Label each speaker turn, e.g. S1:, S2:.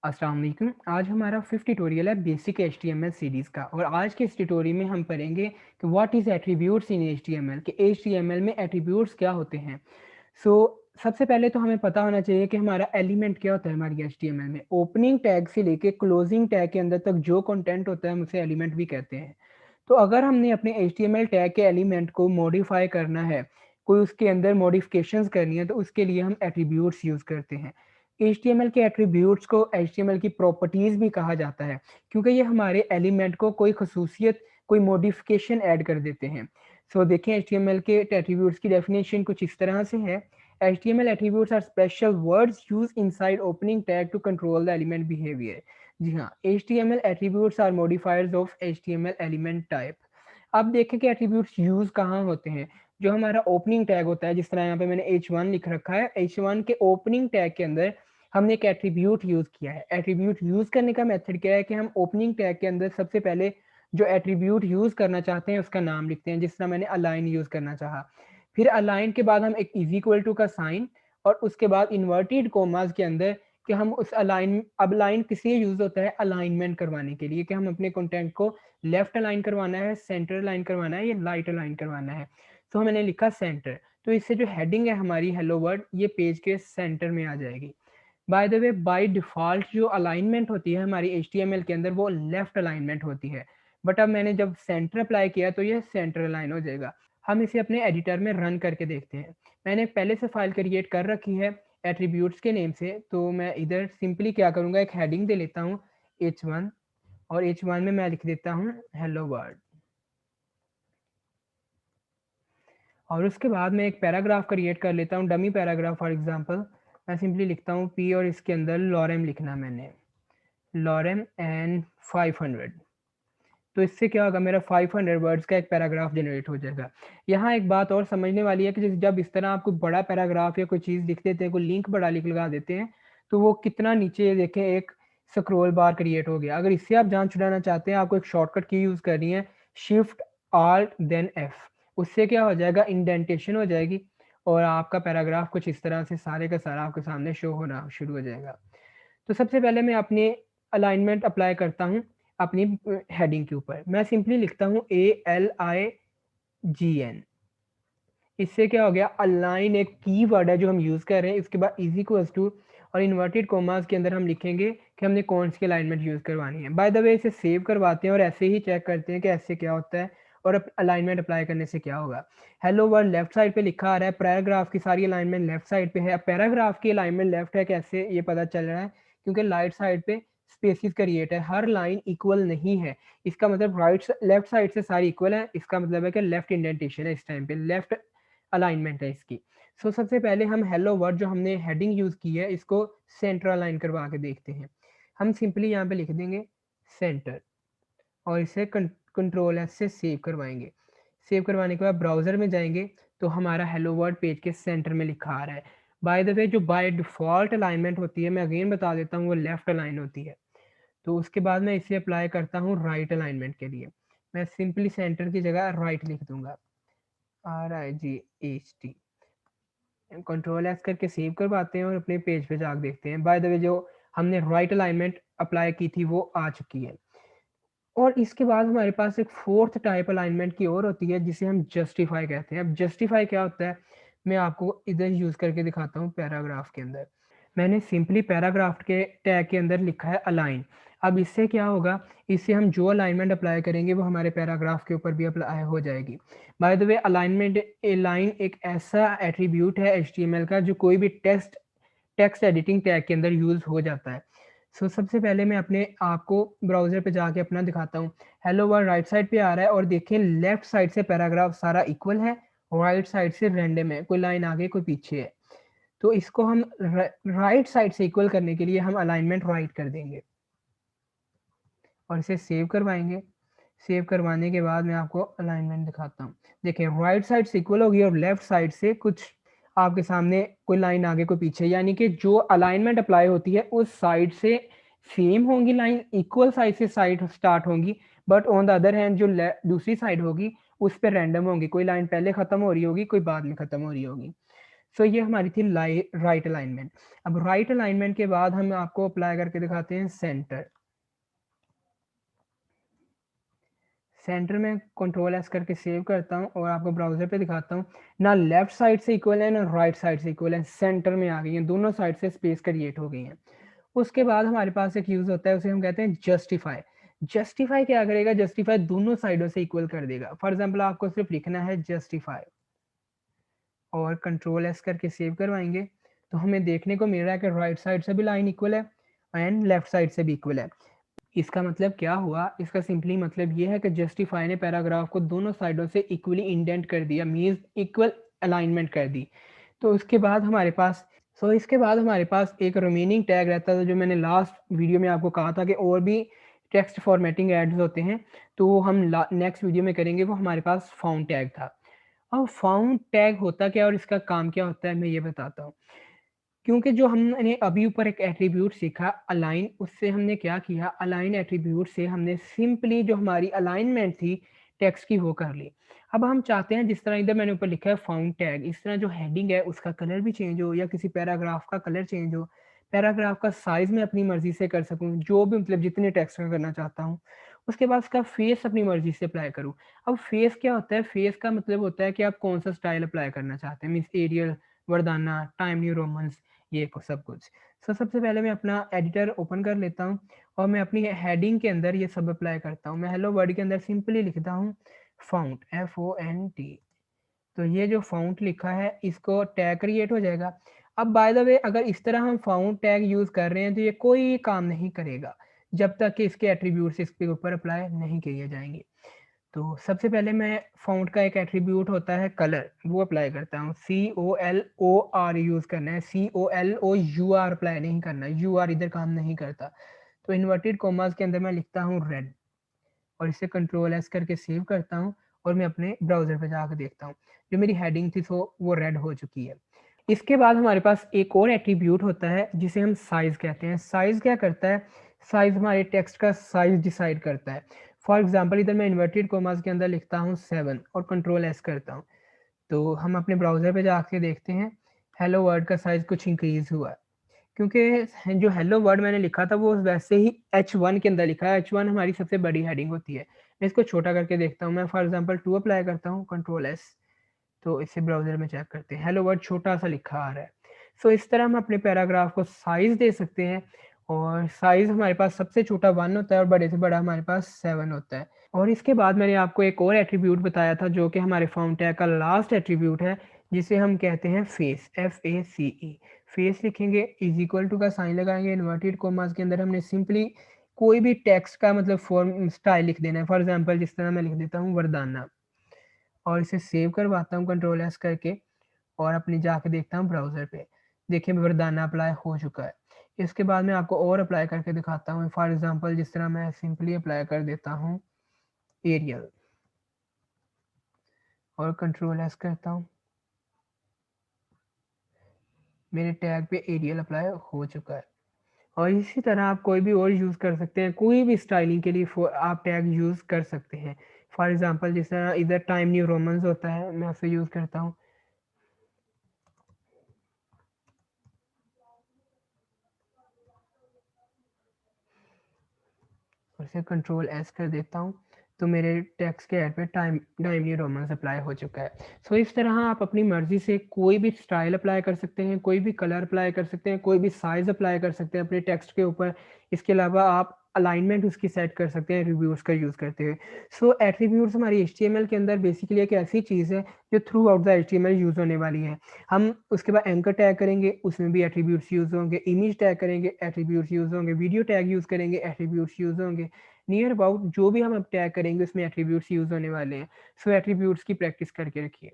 S1: अस्सलाम वालेकुम। आज हमारा फिफ्थ ट्यूटोरियल है बेसिक एचटीएमएल सीरीज़ का और आज के इस ट्यूटोरियल में हम पढ़ेंगे कि what is attributes in HTML कि एचटीएमएल में एट्रीब्यूट्स क्या होते हैं। सो सबसे पहले तो हमें पता होना चाहिए कि हमारा एलिमेंट क्या होता है हमारी एचटीएमएल में। ओपनिंग टैग से लेके क्लोजिंग टैग के अंदर तक जो कंटेंट होता है हम उसे एलिमेंट भी कहते हैं। तो अगर हमने अपने एचटीएमएल टैग के एलिमेंट को मॉडिफाई करना है, कोई उसके अंदर मॉडिफिकेशंस करनी है तो उसके लिए हम एट्रीब्यूट्स यूज़ करते हैं। एचटीएमएल के एट्रीब्यूट्स को एचटीएमएल की प्रॉपर्टीज़ भी कहा जाता है क्योंकि ये हमारे एलिमेंट को कोई ख़ुसूसियत, कोई मॉडिफिकेशन ऐड कर देते हैं। सो देखें एचटीएमएल के एट्रीब्यूट्स की डेफिनेशन कुछ इस तरह से है। HTML attributes are special words used inside opening tag to control the element behaviour. जी हाँ, HTML attributes are modifiers of HTML element type. अब देखें कि एट्रीब्यूट्स यूज़ कहाँ होते हैं। जो हमारा ओपनिंग टैग होता है, जिस तरह यहाँ पे मैंने h1 लिख रखा है, h1 के ओपनिंग टैग के अंदर हमने एक एट्रीब्यूट यूज़ किया है। एट्रीब्यूट यूज़ करने का मेथड क्या है कि हम ओपनिंग टैग के अंदर सबसे पहले जो एट्रीब्यूट यूज़ करना चाहते हैं उसका नाम लिखते हैं, जिस तरह मैंने अलाइन यूज़ करना चाहा। फिर अलाइन के बाद हम एक इज़ इक्वल टू का साइन और उसके बाद इन्वर्टेड कोमास के अंदर कि हम उस अलाइन, अब लाइन किस लिए यूज़ होता है? अलाइनमेंट करवाने के लिए कि हम अपने कंटेंट को लेफ्ट अलाइन करवाना है, सेंटर अलाइन करवाना है या राइट अलाइन करवाना है। तो मैंने लिखा सेंटर, तो इससे जो हेडिंग है हमारी हेलो वर्ल्ड, ये पेज के सेंटर में आ जाएगी। By the way, by default जो अलाइनमेंट होती है हमारी एचटीएमएल के अंदर वो लेफ्ट अलाइनमेंट होती है। बट अब मैंने जब सेंटर अप्लाई किया तो ये सेंटर अलाइन हो जाएगा। हम इसे अपने एडिटर में रन करके देखते हैं। मैंने पहले से फाइल क्रिएट कर रखी है एट्रीब्यूट्स के नेम से, तो मैं इधर सिंपली क्या करूँगा, एक हेडिंग दे लेता हूँ h1 और h1 में मैं लिख देता हूँ हेलो वर्ल्ड। और उसके बाद मैं एक पैराग्राफ क्रिएट कर लेता हूँ, डमी पैराग्राफ फॉर एग्जांपल। मैं सिंपली लिखता हूँ पी और इसके अंदर लॉरेम लिखना मैंने, लॉरेम एंड 500। तो इससे क्या होगा, मेरा 500 वर्ड्स का एक पैराग्राफ जनरेट हो जाएगा। यहाँ एक बात और समझने वाली है कि जब इस तरह आप कोई बड़ा पैराग्राफ या कोई चीज़ लिख देते हैं, कोई लिंक बड़ा लिख लगा देते हैं, तो वो कितना नीचे देखें एक स्क्रॉल बार क्रिएट हो गया। अगर इससे आप जान छुड़ाना चाहते हैं, आपको एक शॉर्टकट की यूज़ करनी है, शिफ्ट आल्ट देन एफ। उससे क्या हो जाएगा, इंडेंटेशन हो जाएगी और आपका पैराग्राफ कुछ इस तरह से सारे का सारा आपके सामने शो होना शुरू हो जाएगा। तो सबसे पहले मैं अपने अलाइनमेंट अप्लाई करता हूँ अपनी हेडिंग के ऊपर। मैं सिंपली लिखता हूँ ALIGN। इससे क्या हो गया, अलाइन एक कीवर्ड है जो हम यूज़ कर रहे हैं। इसके बाद इज इक्वल्स टू और इन्वर्टेड कोमास के अंदर हम लिखेंगे कि हमने कौन सी अलाइनमेंट यूज़ करवानी है। बाय द वे, इसे सेव करवाते हैं और ऐसे ही चेक करते हैं कि ऐसे क्या होता है और अलाइनमेंट अप्लाई करने से क्या होगा। हेलो वर्ल्ड लेफ्ट साइड पे लिखा आ रहा है, पैराग्राफ की सारी अलाइनमेंट लेफ्ट साइड पे है। अब पैराग्राफ की अलाइनमेंट लेफ्ट है कैसे ये पता चल रहा है, क्योंकि राइट साइड पे स्पेसिस क्रिएट है, हर लाइन इक्वल नहीं है। इसका मतलब लेफ्ट साइड से सारी इक्वल है, इसका मतलब है कि लेफ्ट इंडेंटेशन है, इस टाइम पे लेफ्ट अलाइनमेंट है इसकी। सो सबसे पहले हम हेलो वर्ड जो हमने हेडिंग यूज़ की है इसको सेंटर अलाइन करवा के देखते हैं। हम सिंपली यहाँ पे लिख देंगे सेंटर और इसे कंट्रोल एस से सेव करवाएंगे। सेव करवाने के बाद ब्राउज़र में जाएंगे तो हमारा हेलो वर्ड पेज के सेंटर में लिखा आ रहा है। बाय द वे, जो बाय डिफ़ॉल्ट अलाइनमेंट होती है, मैं अगेन बता देता हूँ, वो लेफ्ट अलाइन होती है। तो उसके बाद मैं इसे अप्लाई करता हूँ राइट अलाइनमेंट के लिए। मैं सिंपली सेंटर की जगह राइट लिख दूंगा, RIGHT। कंट्रोल एस करके सेव करवाते हैं और अपने पेज पे जाके देखते हैं। बाय द वे, जो हमने राइट अलाइनमेंट अप्लाई की थी वो आ चुकी है। और इसके बाद हमारे पास एक फोर्थ टाइप अलाइनमेंट की और होती है जिसे हम जस्टिफाई कहते हैं। अब जस्टिफाई क्या होता है, मैं आपको इधर यूज़ करके दिखाता हूँ पैराग्राफ के अंदर। मैंने सिंपली पैराग्राफ के टैग के अंदर लिखा है अलाइन। अब इससे क्या होगा, इससे हम जो अलाइनमेंट अप्लाई करेंगे वो हमारे पैराग्राफ के ऊपर भी अप्लाई हो जाएगी। By the way, alignment line एक ऐसा एट्रीब्यूट है एचटीएमएल का जो कोई भी टेक्स्ट एडिटिंग टैग के अंदर यूज़ हो जाता है। सो सबसे पहले मैं अपने आपको ब्राउज़र पे जाके अपना दिखाता हूँ। हेलो वर्ल्ड राइट साइड पे आ रहा है और देखिए लेफ्ट साइड से पैराग्राफ सारा इक्वल है, राइट साइड से रैंडम है, कोई लाइन आगे कोई पीछे है। तो इसको हम राइट साइड से इक्वल करने के लिए हम अलाइनमेंट राइट कर देंगे और इसे सेव करवाएंगे। सेव करवाने के बाद मैं आपको अलाइनमेंट दिखाता हूँ। देखिए राइट साइड से इक्वल होगी और लेफ्ट साइड से कुछ आपके सामने कोई लाइन आगे कोई पीछे, यानी कि जो अलाइनमेंट अप्लाई होती है उस साइड से सेम होंगी, लाइन इक्वल साइड से साइड स्टार्ट होंगी। But on the other hand जो दूसरी साइड होगी उस पर रैंडम होंगी, कोई लाइन पहले खत्म हो रही होगी, कोई बाद में खत्म हो रही होगी। सो ये हमारी थी राइट अलाइनमेंट। अब राइट अलाइनमेंट के बाद हम आपको अप्लाई करके दिखाते हैं सेंटर। सेंटर में कंट्रोल एस करके सेव करता हूँ और आपको ब्राउजर पे दिखाता हूँ। ना लेफ्ट साइड से इक्वल है ना राइट साइड से इक्वल है, सेंटर में आ गई है, दोनों साइड से स्पेस क्रिएट हो गई है। उसके बाद हमारे पास एक यूज होता है, उसे हम कहते हैं जस्टिफाई। जस्टिफाई क्या करेगा, जस्टिफाई दोनों साइडों से इक्वल कर देगा। फॉर एग्जाम्पल आपको सिर्फ लिखना है जस्टिफाई और कंट्रोल एस करके सेव करवाएंगे तो हमें देखने को मिल रहा है कि राइट साइड से भी लाइन इक्वल है एंड लेफ्ट साइड से भी इक्वल है। इसका मतलब क्या हुआ, इसका सिंपली मतलब ये है कि जस्टिफाई ने पैराग्राफ को दोनों साइडों से इक्वली इंडेंट कर दिया, मीन्स इक्वल अलाइनमेंट कर दी। तो उसके बाद हमारे पास इसके बाद हमारे पास एक रिमेनिंग टैग रहता था, जो मैंने लास्ट वीडियो में आपको कहा था कि और भी टेक्स्ट फॉर्मेटिंग एड्स होते हैं, तो वो हम नेक्स्ट वीडियो में करेंगे। वो हमारे पास फाउंड टैग था। अब फाउंड टैग होता क्या और इसका काम क्या होता है मैं ये बताता हूँ। क्योंकि जो हमने अभी ऊपर एक एट्रीब्यूट सीखा अलाइन, उससे हमने क्या किया, अलाइन एट्रीब्यूट से हमने सिंपली जो हमारी अलाइनमेंट थी टेक्स्ट की वो कर ली। अब हम चाहते हैं जिस तरह इधर मैंने ऊपर लिखा है फाउंड टैग, इस तरह जो हेडिंग है उसका कलर भी चेंज हो या किसी पैराग्राफ का कलर चेंज हो, पैराग्राफ का साइज मैं अपनी मर्जी से कर सकूं, जो भी मतलब जितने टेक्स्ट का करना चाहता हूँ। उसके बाद उसका फेस अपनी मर्जी से अप्लाई करूँ। अब फेस क्या होता है, फेस का मतलब होता है कि आप कौन सा स्टाइल अप्लाई करना चाहते हैं, means Arial, Verdana, time new romans, ये सब कुछ। सबसे पहले मैं अपना एडिटर ओपन कर लेता हूँ और मैं अपनी हेडिंग के अंदर ये सब अप्लाई करता हूँ। मैं हेलो वर्ड के अंदर सिंपली लिखता हूँ फाउंट, FONT। तो ये जो फाउंट लिखा है इसको टैग क्रिएट हो जाएगा। अब बाय द वे अगर इस तरह हम फाउंट टैग यूज कर रहे हैं तो ये कोई काम नहीं करेगा जब तक कि इसके एट्रीब्यूट्स इसके ऊपर अप्लाई नहीं किए जाएंगे। तो सबसे पहले मैं फाउंट का एक एट्रीब्यूट होता है कलर, वो अप्लाई करता हूँ। COLOR यूज करना है, COLOUR अप्लाई नहीं करना, UR इधर काम नहीं करता। तो इन्वर्टेड कोमास के अंदर मैं लिखता हूँ रेड और इसे कंट्रोल एस करके सेव करता हूँ और मैं अपने ब्राउजर पे जाकर देखता हूँ जो मेरी हेडिंग थी तो वो रेड हो चुकी है। इसके बाद हमारे पास एक और एट्रीब्यूट होता है जिसे हम साइज कहते हैं। साइज क्या करता है, साइज हमारे टेक्स्ट का साइज डिसाइड करता है। फॉर एग्जाम्पल इधर मैं इन्वर्टेड कोमास के अंदर लिखता हूँ 7 और कंट्रोल एस करता हूँ तो हम अपने ब्राउजर पे जाके देखते हैं हेलो वर्ड का साइज कुछ इंक्रीज हुआ है, क्योंकि जो हेलो वर्ड मैंने लिखा था वो वैसे ही H1 के अंदर लिखा है। H1 हमारी सबसे बड़ी हेडिंग होती है। मैं इसको छोटा करके देखता हूँ, मैं फॉर एग्जांपल 2 अप्लाई करता हूँ, कंट्रोल एस, तो इसे ब्राउजर में चेक करते हैं, हेलो वर्ड छोटा सा लिखा आ रहा है। इस तरह हम अपने पैराग्राफ को साइज दे सकते हैं और साइज हमारे पास सबसे छोटा 1 होता है और बड़े से बड़ा हमारे पास 7 होता है। और इसके बाद मैंने आपको एक और एट्रीब्यूट बताया था जो कि हमारे फाउंड टैग का लास्ट एट्रीब्यूट है, जिसे हम कहते हैं फेस, FACE। फेस लिखेंगे, इज इक्वल टू का साइन लगाएंगे, इन्वर्टेड कोमास के अंदर हमने सिंपली कोई भी टेक्स्ट का मतलब फॉर्म स्टाइल लिख देना है। फॉर एग्जांपल जिस तरह मैं लिख देता हूँ वरदाना और इसे सेव करवाता हूँ कंट्रोल एस करके और अपनी जाके देखता हूँ ब्राउजर पे, देखिए वरदाना अप्लाई हो चुका है। इसके बाद मैं आपको और अप्लाई करके दिखाता हूँ। फॉर एग्जांपल जिस तरह मैं सिंपली अप्लाई कर देता हूँ एरियल और कंट्रोल एस करता हूँ, मेरे टैग पे एरियल अप्लाई हो चुका है। और इसी तरह आप कोई भी और यूज़ कर सकते हैं, कोई भी स्टाइलिंग के लिए आप टैग यूज़ कर सकते हैं। फॉर एग्जांपल जिस तरह इधर टाइम न्यू रोमन्स होता है, मैं उसे यूज़ करता हूँ और इसे कंट्रोल एस कर देता हूँ तो मेरे टेक्स्ट के ऐड पे time time new Romans apply हो चुका है। इस तरह आप अपनी मर्जी से कोई भी स्टाइल अप्लाई कर सकते हैं, कोई भी कलर अप्लाई कर सकते हैं, कोई भी साइज अप्लाई कर सकते हैं अपने टेक्स्ट के ऊपर। इसके अलावा आप अलाइनमेंट उसकी सेट कर सकते हैं रिव्यूज का यूज़ करते हुए। एट्रीब्यूट्स हमारी HTML के अंदर बेसिकली एक ऐसी चीज़ है जो through out the HTML use होने वाली है। हम उसके बाद एंकर टैग करेंगे, उसमें भी एट्रीब्यूट्स यूज़ होंगे, इमेज टैग करेंगे, एट्रीब्यूट्स यूज़ होंगे, वीडियो टैग यूज़ करेंगे, एट्रीब्यूट्स यूज़ होंगे। नियर अबाउट जो भी हम अब टैग करेंगे उसमें एट्रीब्यूट्स यूज़ होने वाले हैं। एट्रीब्यूट्स की प्रैक्टिस करके रखिए।